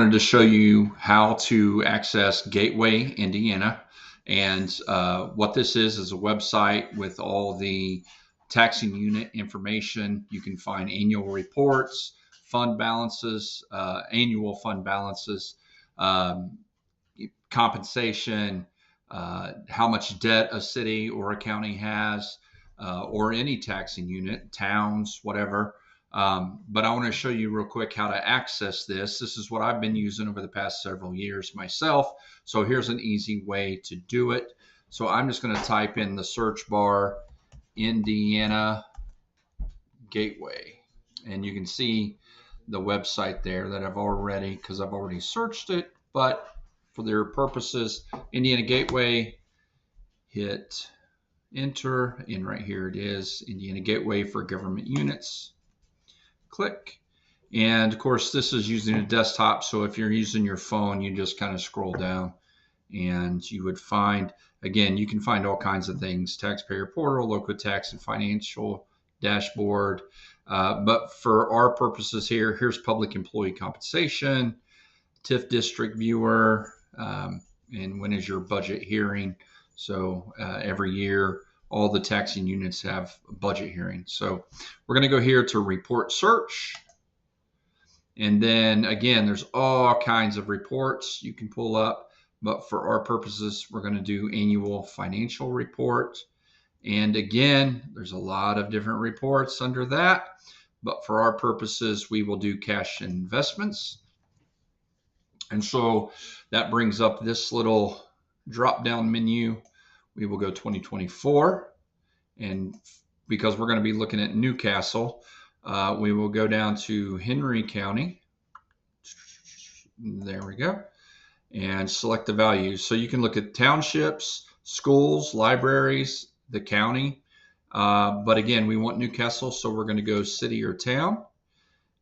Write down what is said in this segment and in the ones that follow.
Wanted to show you how to access Gateway Indiana. And what this is a website with all the taxing unit information. You can find annual reports, fund balances, annual fund balances, um, compensation, how much debt a city or a county has, or any taxing unit, towns, whatever. But I want to show you real quick how to access this. This is what I've been using over the past several years myself. So here's an easy way to do it. So I'm just going to type in the search bar Indiana Gateway, and you can see the website there that I've already, because I've already searched it, but for their purposes, Indiana Gateway, hit enter, and right here it is, Indiana Gateway for government units. Click. And of course, this is using a desktop, so if you're using your phone, you just kind of scroll down and you would find, again, you can find all kinds of things: taxpayer portal, local tax and financial dashboard. But for our purposes here, here's public employee compensation, TIF district viewer, and when is your budget hearing. So every year, all the taxing units have a budget hearing. So we're going to go here to report search. And then again, there's all kinds of reports you can pull up. But for our purposes, we're going to do annual financial report. And again, there's a lot of different reports under that. But for our purposes, we will do cash investments. And so that brings up this little drop-down menu. We will go 2024. And because we're going to be looking at Newcastle, we will go down to Henry County. There we go. And select the values. So you can look at townships, schools, libraries, the county. But again, we want Newcastle, so we're going to go city or town.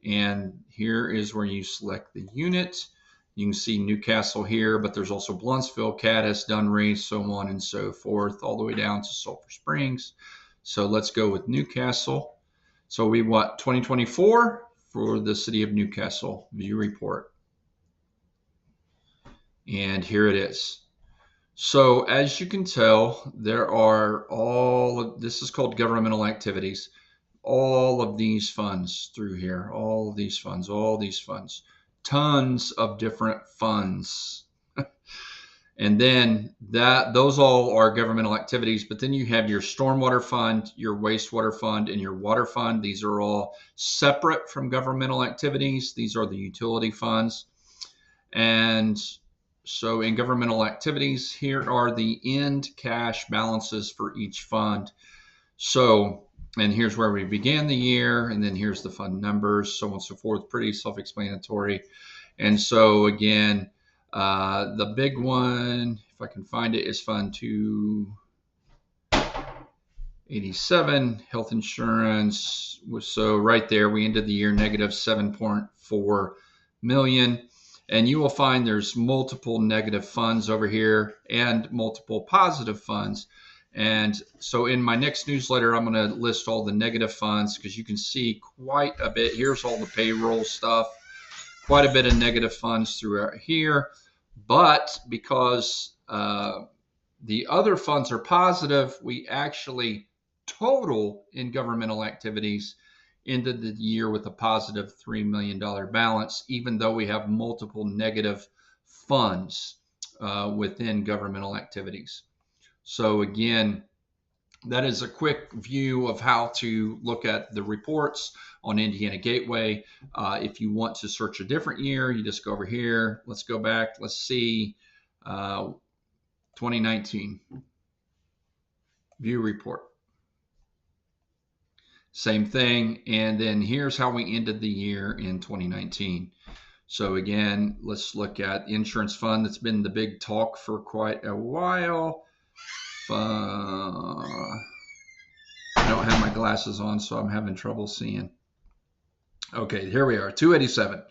And here is where you select the unit. You can see Newcastle here, but there's also Blunsville, Caddis, Dunray, so on and so forth, all the way down to Sulphur Springs. So let's go with Newcastle. So we want 2024 for the city of Newcastle, view report. And here it is. So as you can tell, there are this is called governmental activities, all of these funds through here, all these funds, tons of different funds. And then those all are governmental activities, but then you have your stormwater fund, your wastewater fund, and your water fund. These are all separate from governmental activities. These are the utility funds. And so in governmental activities, here are the end cash balances for each fund. So, and here's where we began the year, and then here's the fund numbers, so on and so forth. Pretty self-explanatory. And so again, the big one, if I can find it, is Fund 287, health insurance. So right there, we ended the year negative 7.4 million. And you will find there's multiple negative funds over here and multiple positive funds. And so in my next newsletter, I'm going to list all the negative funds because you can see quite a bit. Here's all the payroll stuff, quite a bit of negative funds throughout here. But because the other funds are positive, we actually total in governmental activities ended the year with a positive $3 million balance, even though we have multiple negative funds within governmental activities. So again, that is a quick view of how to look at the reports on Indiana Gateway. If you want to search a different year, you just go over here. Let's go back. Let's see 2019 view report. Same thing. And then here's how we ended the year in 2019. So again, let's look at insurance fund. That's been the big talk for quite a while. I don't have my glasses on, so I'm having trouble seeing. Okay, here we are, 287.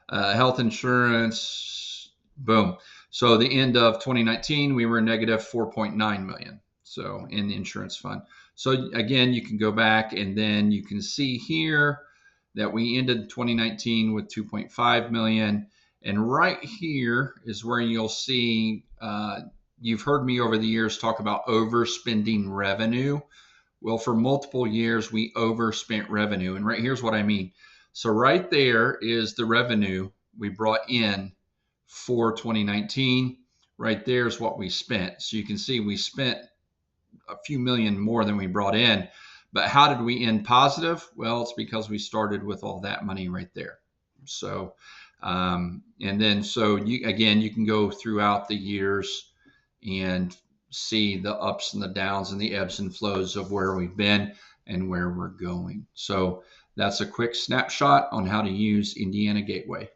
Health insurance, boom. So the end of 2019, we were negative 4.9 million. So in the insurance fund. So again, you can go back and then you can see here that we ended 2019 with 2.5 million. And right here is where you'll see, you've heard me over the years talk about overspending revenue. Well, for multiple years, we overspent revenue. And right here's what I mean. So right there is the revenue we brought in for 2019. Right there is what we spent. So you can see we spent a few million more than we brought in. But how did we end positive? Well, it's because we started with all that money right there. So, and then so you again, you can go throughout the years and see the ups and the downs and the ebbs and flows of where we've been and where we're going. So that's a quick snapshot on how to use Indiana Gateway.